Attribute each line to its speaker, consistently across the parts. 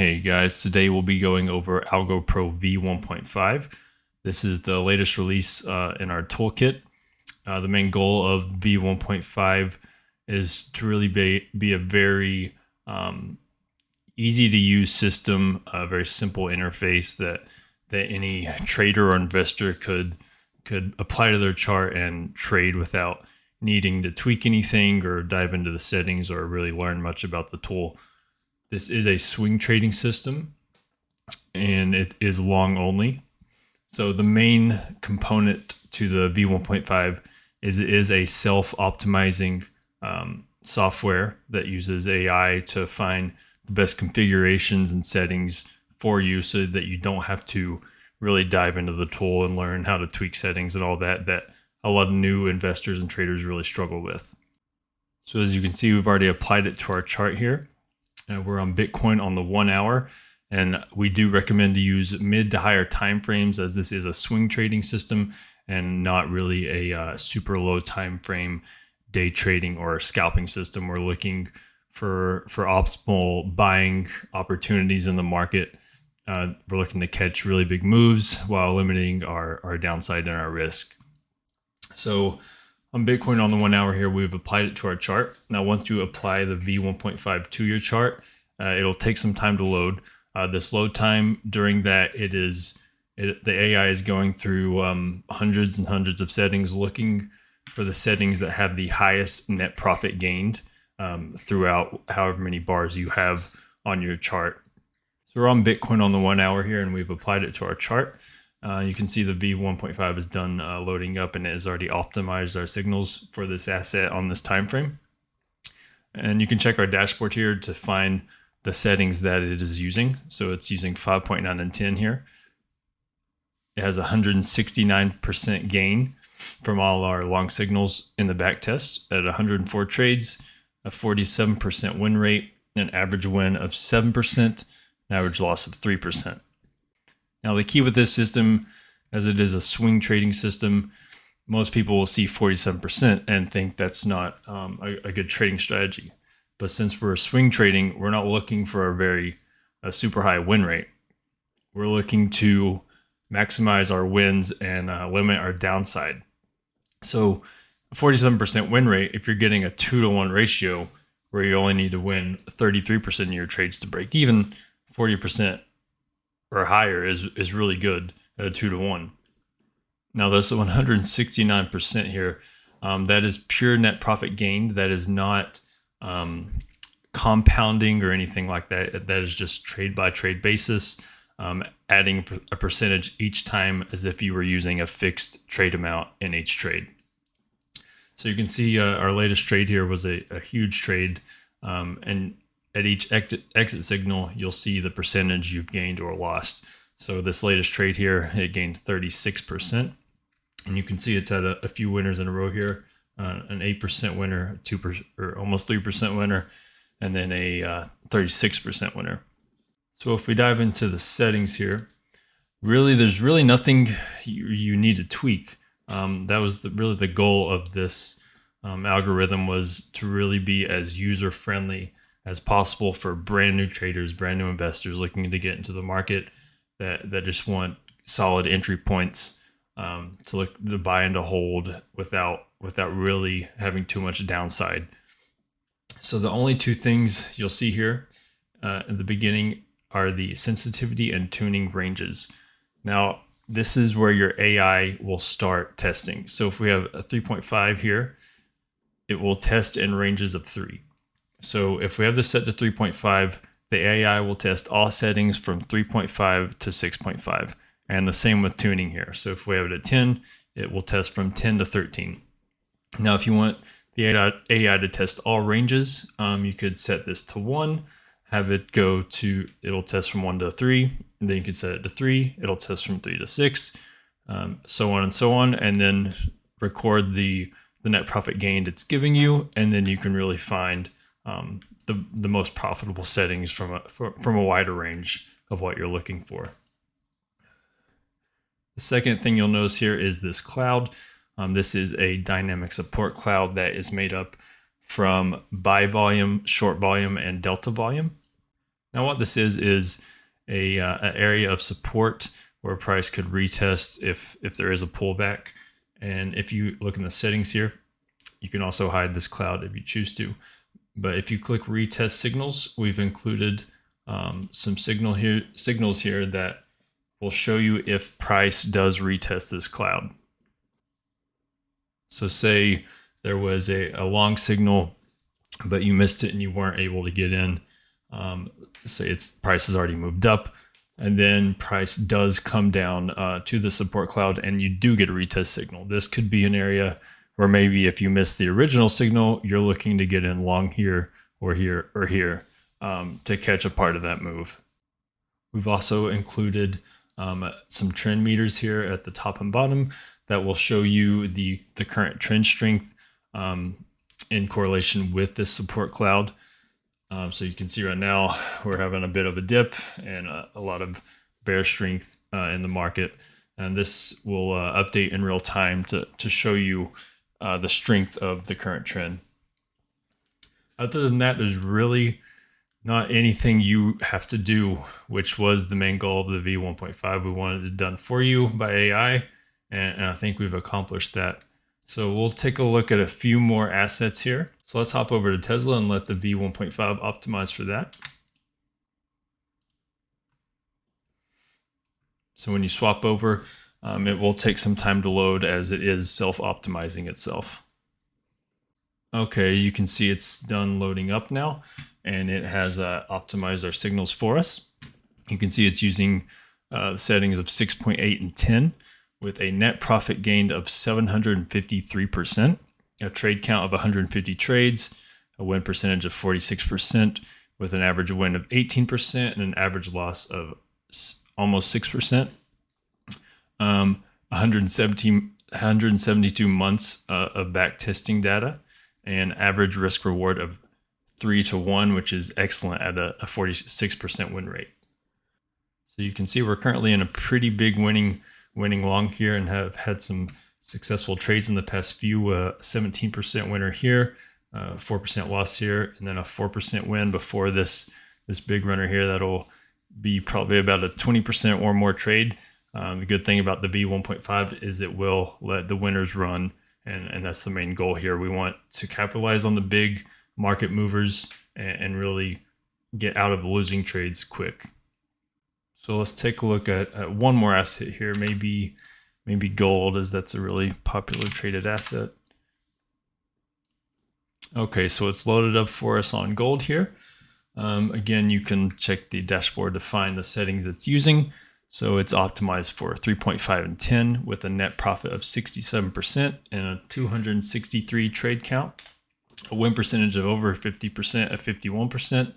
Speaker 1: Hey guys, today we'll be going over Algo Pro V1.5. This is the latest release in our toolkit. The main goal of V1.5 is to really be a very easy to use system, a very simple interface that any trader or investor could apply to their chart and trade without needing to tweak anything or dive into the settings or really learn much about the tool. This is a swing trading system and it is long only. So the main component to the V1.5 is it is a self-optimizing software that uses AI to find the best configurations and settings for you so that you don't have to really dive into the tool and learn how to tweak settings and all that a lot of new investors and traders really struggle with. So as you can see, we've already applied it to our chart here. We're on Bitcoin on the 1 hour, and we do recommend to use mid to higher time frames as this is a swing trading system and not really a super low time frame day trading or scalping system. We're looking for optimal buying opportunities in the market. We're looking to catch really big moves while limiting our downside and our risk. So on Bitcoin on the 1 hour here, we've applied it to our chart. Now, once you apply the V1.5 to your chart, it'll take some time to load. This load time during that, the AI is going through hundreds and hundreds of settings, looking for the settings that have the highest net profit gained throughout however many bars you have on your chart. So we're on Bitcoin on the 1 hour here, and we've applied it to our chart. You can see the V1.5 is done loading up, and it has already optimized our signals for this asset on this time frame. And you can check our dashboard here to find the settings that it is using. So it's using 5.9 and 10 here. It has 169% gain from all our long signals in the back test at 104 trades, a 47% win rate, an average win of 7%, an average loss of 3%. Now, the key with this system, as it is a swing trading system, most people will see 47% and think that's not a good trading strategy. But since we're swing trading, we're not looking for a super high win rate. We're looking to maximize our wins and limit our downside. So a 47% win rate, if you're getting a 2-to-1 ratio where you only need to win 33% of your trades to break even, 40% or higher is really good at a 2-to-1. Now this 169% here, that is pure net profit gained. That is not compounding or anything like that. That is just trade by trade basis, adding a percentage each time as if you were using a fixed trade amount in each trade. So you can see our latest trade here was a huge trade, and at each exit signal, you'll see the percentage you've gained or lost. So this latest trade here, it gained 36%. And you can see it's had a few winners in a row here, an 8% winner, 2% or almost 3% winner, and then a 36% winner. So if we dive into the settings here, there's really nothing you need to tweak. That was really the goal of this algorithm, was to really be as user-friendly as possible for brand new traders, brand new investors looking to get into the market that just want solid entry points to look to buy and to hold without really having too much downside. So the only two things you'll see here in the beginning are the sensitivity and tuning ranges. Now, this is where your AI will start testing. So if we have a 3.5 here, it will test in ranges of 3. So if we have this set to 3.5, the AI will test all settings from 3.5 to 6.5. And the same with tuning here. So if we have it at 10, it will test from 10 to 13. Now, if you want the AI to test all ranges, you could set this to 1, have it it'll test from 1 to 3. And then you can set it to 3, it'll test from 3 to 6, so on and so on. And then record the net profit gained it's giving you. And then you can really find the most profitable settings from a wider range of what you're looking for. The second thing you'll notice here is this cloud. This is a dynamic support cloud that is made up from buy volume, short volume, and delta volume. Now what this is an area of support where price could retest if there is a pullback. And if you look in the settings here, you can also hide this cloud if you choose to. But if you click retest signals, we've included some signals here that will show you if price does retest this cloud. So say there was a long signal, but you missed it and you weren't able to get in. Say price has already moved up, and then price does come down to the support cloud and you do get a retest signal. This could be an area where maybe if you missed the original signal, you're looking to get in long here or here or here to catch a part of that move. We've also included some trend meters here at the top and bottom that will show you the current trend strength in correlation with this support cloud. So you can see right now we're having a bit of a dip and a lot of bear strength in the market. And this will update in real time to show you the strength of the current trend. Other than that, there's really not anything you have to do, which was the main goal of the V1.5. We wanted it done for you by AI, and I think we've accomplished that. So we'll take a look at a few more assets here. So let's hop over to Tesla and let the V1.5 optimize for that. So when you swap over, it will take some time to load as it is self-optimizing itself. Okay, you can see it's done loading up now, and it has optimized our signals for us. You can see it's using settings of 6.8 and 10 with a net profit gained of 753%, a trade count of 150 trades, a win percentage of 46%, with an average win of 18% and an average loss of almost 6%. 172 months of backtesting data, and average risk reward of 3-to-1, which is excellent at a 46% win rate. So you can see we're currently in a pretty big winning long here and have had some successful trades in the past few. 17% winner here, 4% loss here, and then a 4% win before this big runner here. That'll be probably about a 20% or more trade. The good thing about the V1.5 is it will let the winners run, and that's the main goal here. We want to capitalize on the big market movers and really get out of losing trades quick. So let's take a look at one more asset here, maybe gold, as that's a really popular traded asset. Okay, so it's loaded up for us on gold here. Again, you can check the dashboard to find the settings it's using. So it's optimized for 3.5 and 10 with a net profit of 67% and a 263 trade count, a win percentage of over 50% at 51%,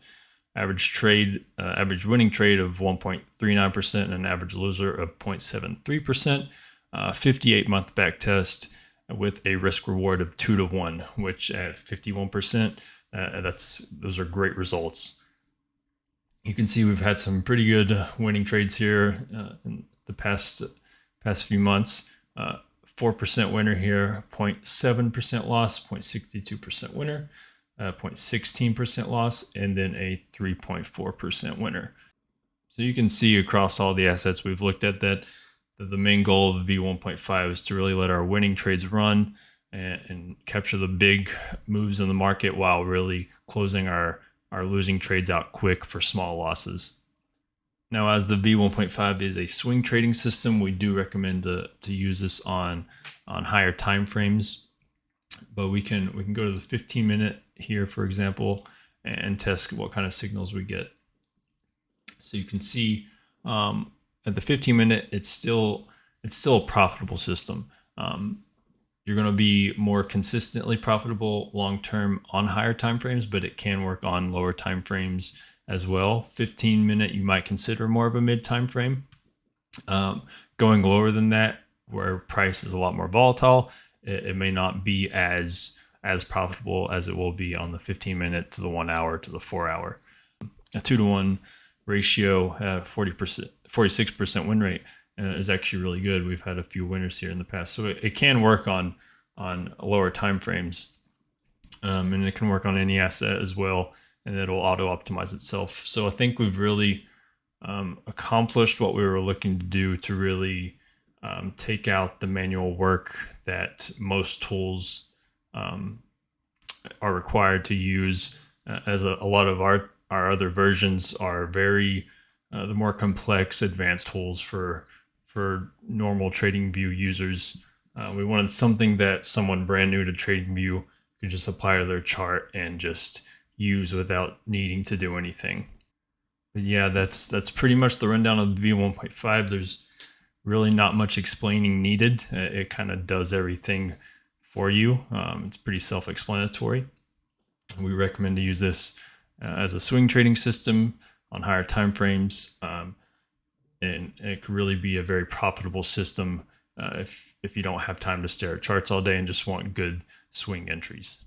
Speaker 1: average winning trade of 1.39% and an average loser of 0.73%, 58-month back test with a risk reward of 2-to-1, which at 51%, those are great results. You can see we've had some pretty good winning trades here in the past few months. 4% winner here, 0.7% loss, 0.62% winner, 0.16% loss, and then a 3.4% winner. So you can see across all the assets we've looked at that the main goal of the V1.5 is to really let our winning trades run and capture the big moves in the market while really closing our losing trades out quick for small losses. Now, as the V1.5 is a swing trading system, we do recommend to use this on higher time frames. But we can go to the 15-minute here, for example, and test what kind of signals we get. So you can see at the 15-minute, it's still a profitable system. You're going to be more consistently profitable long-term on higher time frames, but it can work on lower time frames as well. 15-minute, you might consider more of a mid time frame. Going lower than that, where price is a lot more volatile, it may not be as profitable as it will be on the 15-minute to the 1 hour to the 4 hour. A 2-to-1 ratio, 46% win rate is actually really good. We've had a few winners here in the past, so it can work on lower time frames, and it can work on any asset as well. and it'll auto optimize itself. So I think we've really accomplished what we were looking to do to really take out the manual work that most tools are required to use, as a lot of our other versions are very the more complex advanced tools for normal TradingView users. We wanted something that someone brand new to TradingView could just apply to their chart and just use without needing to do anything. But yeah, that's pretty much the rundown of the V1.5. There's really not much explaining needed. It kind of does everything for you. It's pretty self-explanatory. We recommend to use this as a swing trading system on higher time frames, and it could really be a very profitable system if you don't have time to stare at charts all day and just want good swing entries.